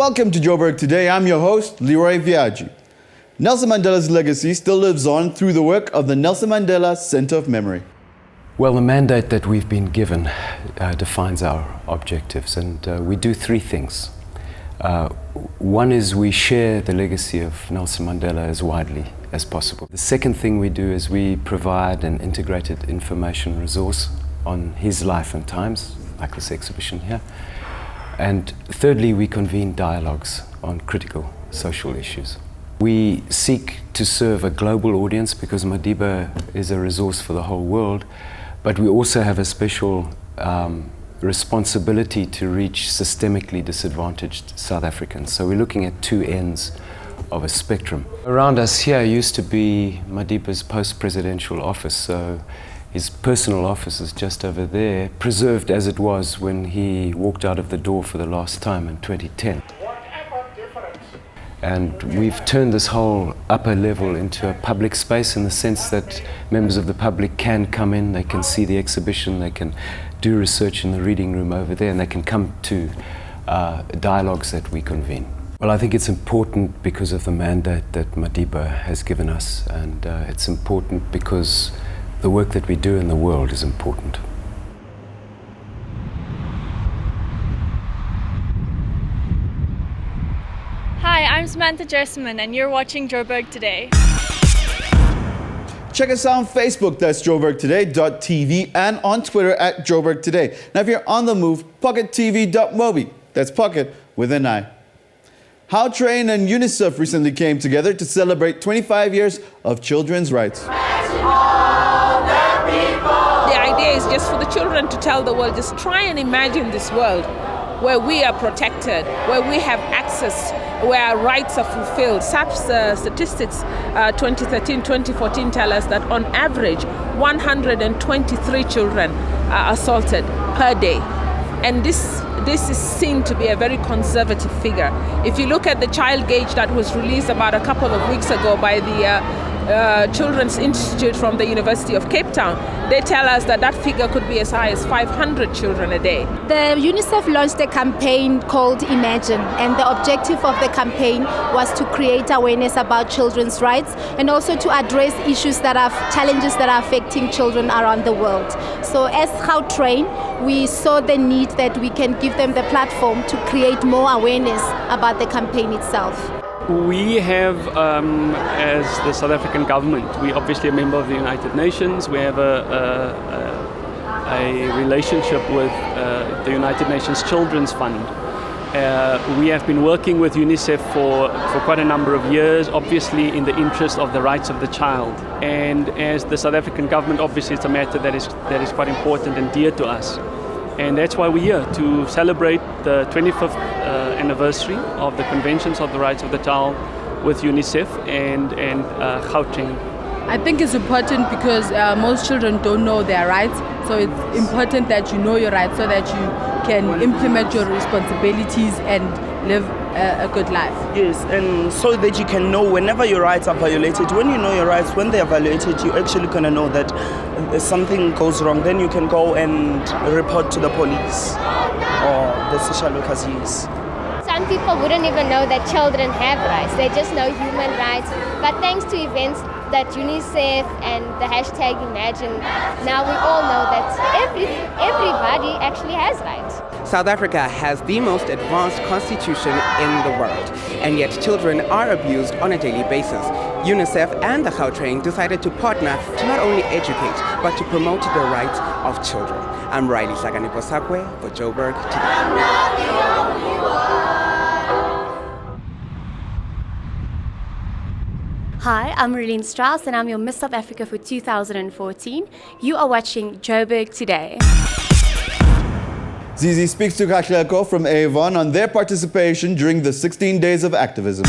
Welcome to Joburg Today. I'm your host, Leroy Viaggi. Nelson Mandela's legacy still lives on through the work of the Nelson Mandela Center of Memory. Well, the mandate that we've been given defines our objectives, and we do three things. One is we share the legacy of Nelson Mandela as widely as possible. The second thing we do is we provide an integrated information resource on his life and times, like this exhibition here. And thirdly, we convene dialogues on critical social issues. We seek to serve a global audience because Madiba is a resource for the whole world, but we also have a special responsibility to reach systemically disadvantaged South Africans. So we're looking at two ends of a spectrum. Around us here used to be Madiba's post-presidential office, so his personal office is just over there, preserved as it was when he walked out of the door for the last time in 2010. And we've turned this whole upper level into a public space in the sense that members of the public can come in, they can see the exhibition, they can do research in the reading room over there, and they can come to dialogues that we convene. Well, I think it's important because of the mandate that Madiba has given us, and it's important because the work that we do in the world is important. Hi, I'm Samantha Jessamine, and you're watching Joburg Today. Check us out on Facebook, that's joburgtoday.tv, and on Twitter at Joburg Today. Now, if you're on the move, pockettv.mobi, that's Pocket with an I. How Train and UNICEF recently came together to celebrate 25 years of children's rights. The idea is just for the children to tell the world, just try and imagine this world where we are protected, where we have access, where our rights are fulfilled. Such statistics, 2013, 2014 tell us that on average, 123 children are assaulted per day. And this is seen to be a very conservative figure. If you look at the child gauge that was released about a couple of weeks ago by the Children's Institute from the University of Cape Town, they tell us that that figure could be as high as 500 children a day. The UNICEF launched a campaign called Imagine, and the objective of the campaign was to create awareness about children's rights and also to address challenges that are affecting children around the world. So as How Train, we saw the need that we can give them the platform to create more awareness about the campaign itself. We have, as the South African government, we're obviously a member of the United Nations. We have a relationship with the United Nations Children's Fund. We have been working with UNICEF for quite a number of years, obviously in the interest of the rights of the child. And as the South African government, obviously it's a matter that is quite important and dear to us. And that's why we're here, to celebrate the 25th anniversary of the Conventions of the Rights of the Child with UNICEF and Gauteng. I think it's important because most children don't know their rights, so it's important that you know your rights so that you can implement your responsibilities and live a good life. Yes, and so that you can know whenever your rights are violated. When you know your rights, when they are violated, you're actually going to know that if something goes wrong, then you can go and report to the police or the social workers. Yes. Some people wouldn't even know that children have rights. They just know human rights. But thanks to events that UNICEF and the hashtag Imagine, now we all know that everybody actually has rights. South Africa has the most advanced constitution in the world, and yet children are abused on a daily basis. UNICEF and the Gauteng decided to partner to not only educate, but to promote the rights of children. I'm Riley Sakaniposakwe for Joburg Today. Hi, I'm Marlene Strauss and I'm your Miss South Africa for 2014. You are watching Joburg Today. Zizi speaks to Katlego from Avon on their participation during the 16 days of activism.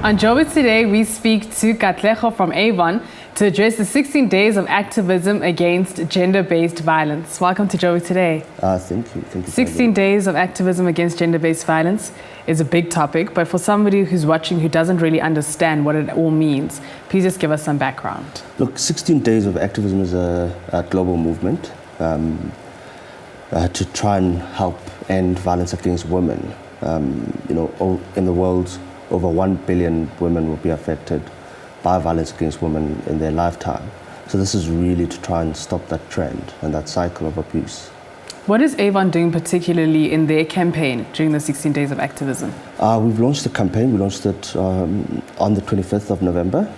On Joburg Today, we speak to Katlego from Avon to address the 16 days of activism against gender-based violence. Welcome to Joburg Today. Thank you. 16 days of activism against gender-based violence is a big topic, but for somebody who's watching who doesn't really understand what it all means, please just give us some background. Look, 16 days of activism is a global movement to try and help end violence against women. In the world, over 1 billion women will be affected by violence against women in their lifetime. So this is really to try and stop that trend and that cycle of abuse. What is Avon doing particularly in their campaign during the 16 days of activism? We've launched a campaign. We launched it on the 25th of November.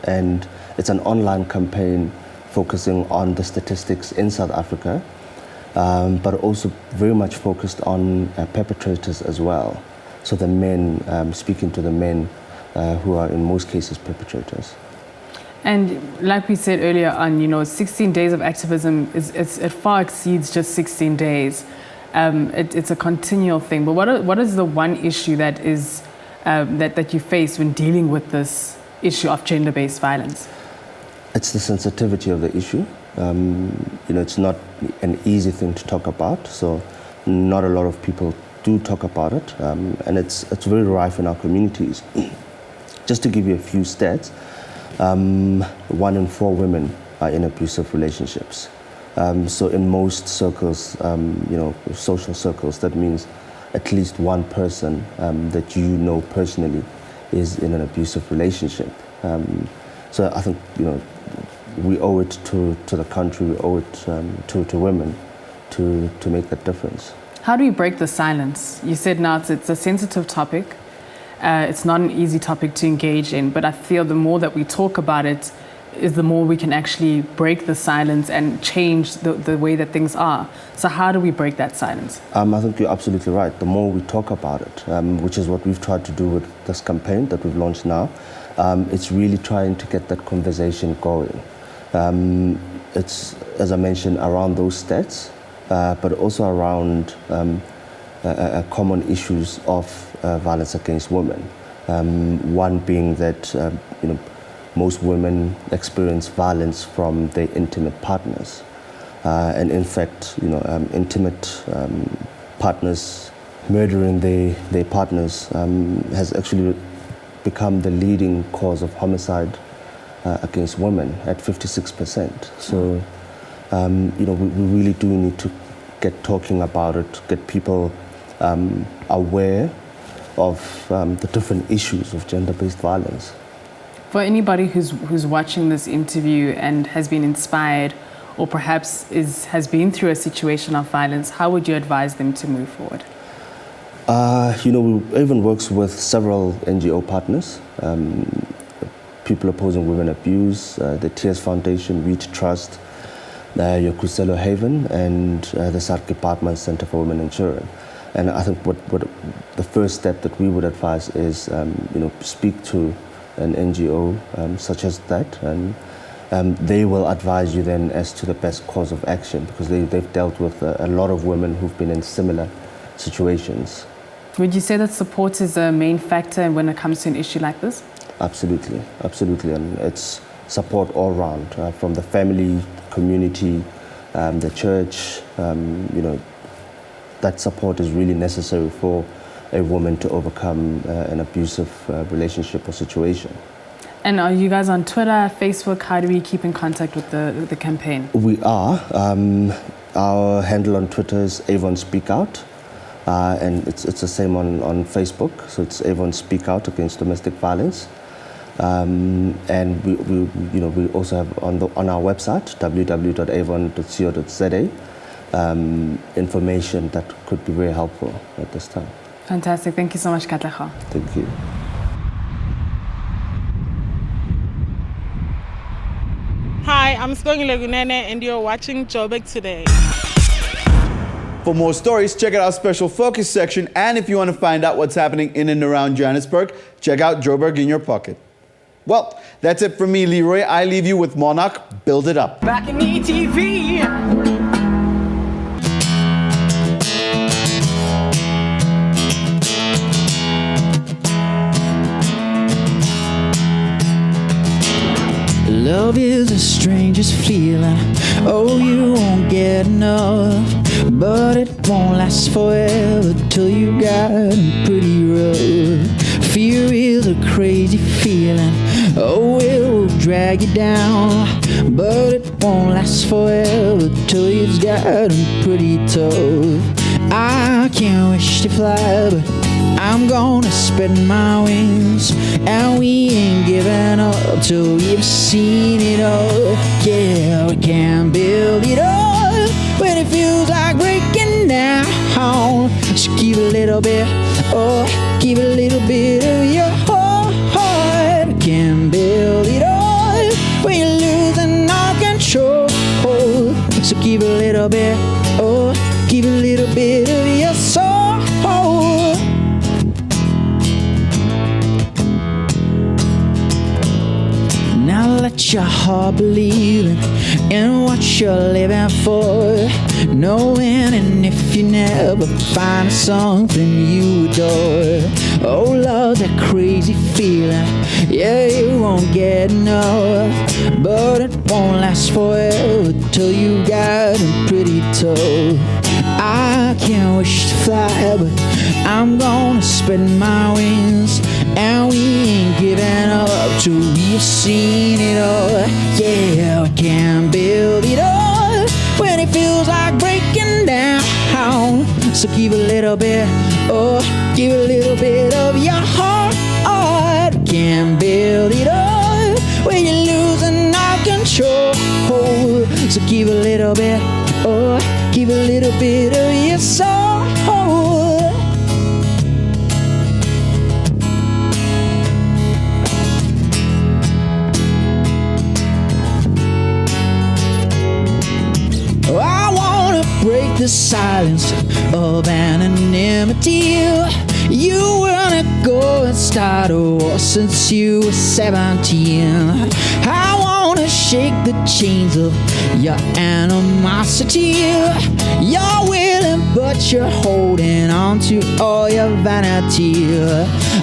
And it's an online campaign focusing on the statistics in South Africa, but also very much focused on perpetrators as well. So the men, speaking to the men who are in most cases perpetrators. And like we said earlier on, 16 days of activism, it far exceeds just 16 days. It's a continual thing. But what is the one issue that is that you face when dealing with this issue of gender-based violence? It's the sensitivity of the issue. It's not an easy thing to talk about, so not a lot of people do talk about it, and it's very rife in our communities. Just to give you a few stats, 1 in 4 women are in abusive relationships. So in most circles, social circles, that means at least one person that you know personally is in an abusive relationship. So I think, we owe it to the country, we owe it to women to make that difference. How do we break the silence? You said now it's a sensitive topic. It's not an easy topic to engage in, but I feel the more that we talk about it is the more we can actually break the silence and change the way that things are. So how do we break that silence? I think you're absolutely right. The more we talk about it, which is what we've tried to do with this campaign that we've launched now, it's really trying to get that conversation going. It's, as I mentioned, around those stats, but also around common issues of violence against women. One being that most women experience violence from their intimate partners, and in fact, intimate partners murdering their partners has actually become the leading cause of homicide against women at 56%. So, we really do need to get talking about it, get people aware of the different issues of gender-based violence. For anybody who's watching this interview and has been inspired or perhaps has been through a situation of violence, how would you advise them to move forward? Avon works with several NGO partners, People Opposing Women Abuse, the Tears Foundation, Reach Trust, Yokuselo Haven, and the Sarki Parkman Center for Women and Children. And I think what the first step that we would advise is, speak to an NGO such as that, and they will advise you then as to the best course of action, because they've dealt with a lot of women who've been in similar situations. Would you say that support is a main factor when it comes to an issue like this? Absolutely, absolutely, and it's support all around, from the family, community, the church. That support is really necessary for a woman to overcome an abusive relationship or situation. And are you guys on Twitter, Facebook? How do we keep in contact with the campaign? We are. Our handle on Twitter is Avon Speak Out, and it's the same on Facebook. So it's Avon Speak Out Against Domestic Violence. And we also have on our website www.avon.co.za information that could be very helpful at this time. Fantastic. Thank you so much, Katlego. Thank you. Hi, I'm Sibongile Gunene and you're watching Joburg Today. For more stories, check out our special focus section. And if you want to find out what's happening in and around Johannesburg, check out Joburg in your pocket. Well, that's it from me, Leroy. I leave you with Monarch, Build It Up. Back in ETV. Love is the strangest feeling. Oh, you won't get enough. But it won't last forever till you got pretty rough. Fear is a crazy feeling. Oh, it will drag you down. But it won't last forever till you've gotten pretty tough. I can't wish to fly, but I'm gonna spread my wings. And we ain't giving up till we've seen it all. Yeah, we can build it up when it feels like breaking down. So give a little bit, oh, give a little bit of your heart. We can build it up when you're losing all control. So give a little bit, oh, give a little bit of your soul. Now let your heart believe in what you're living for. Knowing and if you never find something you adore. Oh, love that crazy feeling, yeah, you won't get enough. But it won't last forever till you got them pretty tough. I can't wish to fly, but I'm gonna spread my wings. And we ain't giving up till we've seen it all. Yeah, we can build it up when it feels like breaking down. So give a little bit, oh, give a little bit of your heart. We can build it up when you're losing all control. So give a little bit, oh, give a little bit of your soul. Break the silence of anonymity. You wanna go and start a war since you were 17. I wanna shake the chains of your animosity. You're willing, but you're holding on to all your vanity.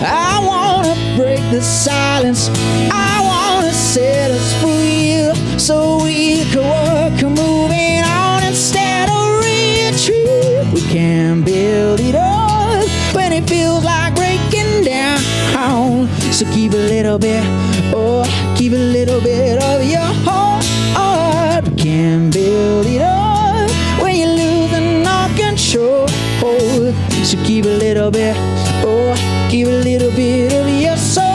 I wanna break the silence. I wanna set us free so we can work on moving on instead of retreat. We can build it up when it feels like breaking down. So keep a little bit, oh, keep a little bit of your heart. We can build it up when you're losing all control. So keep a little bit, oh, keep a little bit of your soul.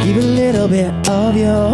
Give a little bit of your